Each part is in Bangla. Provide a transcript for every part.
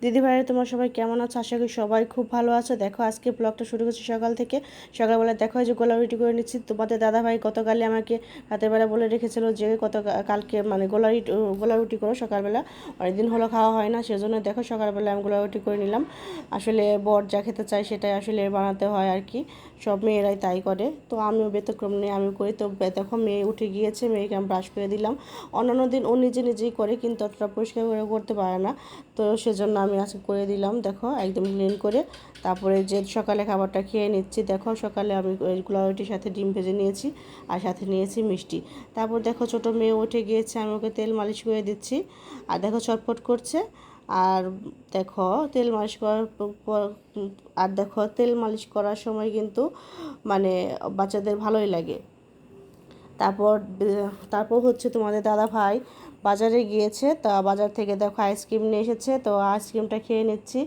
দিদিভাইরা তোমরা সবাই কেমন আছো? আশা করি সবাই খুব ভালো আছো। দেখো আজকে ব্লগটা শুরু করছি সকাল থেকে। সকালবেলা দেখো যে গোলা রুটি করে নিচ্ছি। তোমাদের দাদাভাই গতকালই আমাকে রাতের বেলা বলে রেখেছিল যে কালকে মানে গোলা রুটি করো সকালবেলা। অনেকদিন হলো খাওয়া হয় না, সেজন্য দেখো সকালবেলা আমি গোলা রুটি করে নিলাম। আসলে বর যা খেতে চাই সেটাই আসলে বানাতে হয় আর কি, সব মেয়েরাই তাই করে, তো আমিও ব্যতিক্রম নেই, আমি করি। তো দেখো মেয়ে উঠে গিয়েছে, মেয়েকে আমি ব্রাশ করে দিলাম। অন্যান্য দিন ও নিজে নিজেই করে, কিন্তু অতটা পরিষ্কার করে করতে পারে না, তো সেজন্য আমি আজকে করে দিলাম। দেখো একদম ক্লিন করে তারপরে যে সকালে খাবারটা খেয়ে নিচ্ছি। দেখো সকালে আমি গোলা রুটির সাথে ডিম ভেজে নিয়েছি আর সাথে নিয়েছি মিষ্টি। তারপর দেখো ছোটো মেয়ে উঠে গিয়েছে, আমি ওকে তেল মালিশ করে দিচ্ছি। আর দেখো ছটফট করছে। আর দেখো তেল মালিশ করার পর আর দেখো তেল মালিশ করার সময় কিন্তু মানে বাচ্চাদের ভালোই লাগে। তারপর তারপর হচ্ছে তোমাদের দাদা ভাই বাজারে গিয়েছে, তা বাজার থেকে দেখো আইসক্রিম নিয়ে এসেছে, তো আইসক্রিমটা খেয়ে নিচ্ছি।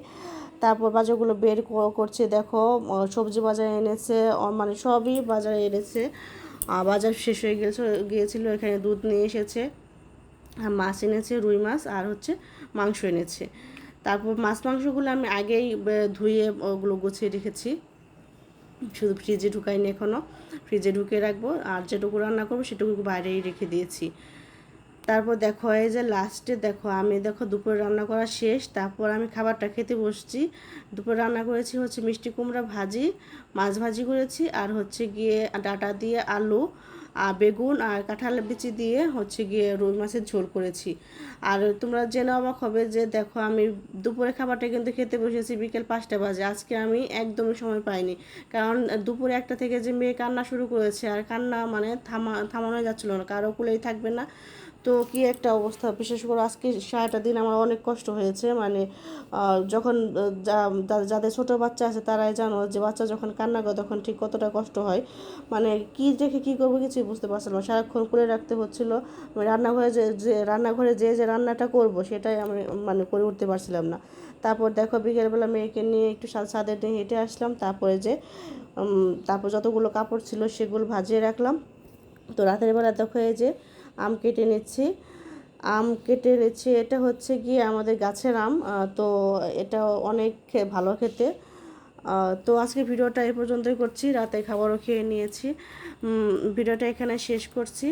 তারপর বাজারগুলো বের করছে। দেখো সবজি বাজারে এনেছে, মানে সবই বাজারে এনেছে। বাজার শেষ হয়ে গিয়েছিল, এখানে দুধ নিয়ে এসেছে, মাছ এনেছে, রুই মাছ, আর হচ্ছে মাংস এনেছে। তারপর মাছ মাংসগুলো আমি আগেই ধুয়ে ওগুলো গুছিয়ে রেখেছি, শুধু ফ্রিজে ঢুকাইনি এখনও, ফ্রিজে ঢুকিয়ে রাখবো। আর যেটুকু রান্না করবো সেটুকু বাইরেই রেখে দিয়েছি। তারপর দেখো এই যে লাস্টে দেখো আমি দেখো দুপুরে রান্না করা শেষ, তারপর আমি খাবারটা খেতে বসছি। দুপুরে রান্না করেছি হচ্ছে মিষ্টি কুমড়া ভাজি, মাছ ভাজি করেছি, আর হচ্ছে গিয়ে ডাঁটা দিয়ে আলু আর বেগুন আর কাঁঠাল বিচি দিয়ে হচ্ছে গিয়ে রুই মাছের ঝোল করেছি। আর তোমরা জেনে অবাক হবে যে দেখো আমি দুপুরে খাবারটা কিন্তু খেতে বসেছি বিকেল 5টা বাজে। আজকে আমি একদমই সময় পাইনি, কারণ দুপুরে 1টা থেকে যে মেয়ে কান্না শুরু করেছে, আর কান্না মানে থামানো যাচ্ছিল না, কারো কুলেই থাকবে না। তো কি একটা অবস্থা, বিশেষ করে আজকে সারাটা দিন আমার অনেক কষ্ট হয়েছে। মানে যখন যাদের ছোটো বাচ্চা আছে তারাই জানো যে বাচ্চা যখন কান্না করে তখন ঠিক কতটা কষ্ট হয়। মানে কি রেখে কী করবো কিছুই বুঝতে পারছিলাম না, সারাক্ষণ করে রাখতে হচ্ছিলো। আমি রান্নাঘরে যে রান্নাটা করব সেটাই আমি মানে করে উঠতে পারছিলাম না। তারপর দেখো বিকেলবেলা মেয়েকে নিয়ে একটু ছাদের দিয়ে হেঁটে আসলাম। তারপর যতগুলো কাপড় ছিল সেগুলো ভাজিয়ে রাখলাম। তো রাতের বেলা দেখো এই যে আম কেটে নিচ্ছি। এটা হচ্ছে গিয়ে আমাদের গাছের আম, তো এটা অনেক ভালো খেতে। তো আজকে ভিডিওটা এই পর্যন্তই করছি, রাতে খাবারও খেয়ে নিয়েছি। ভিডিওটা এখানে শেষ করছি।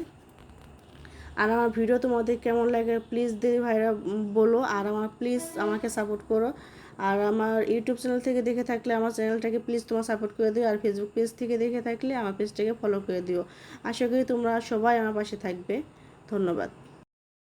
আর আমার ভিডিও তোমাদের কেমন লাগে প্লিজ দিদি ভাইরা বলো, আর প্লিজ আমাকে সাপোর্ট করো। আর আমার ইউটিউব চ্যানেল থেকে দেখে থাকলে আমার চ্যানেলটাকে প্লিজ তোমার সাপোর্ট করে দিও, আর ফেসবুক পেজ থেকে দেখে থাকলে আমার পেজটাকে ফলো করে দিও। আশা করি তোমরা সবাই আমার পাশে থাকবে। ধন্যবাদ।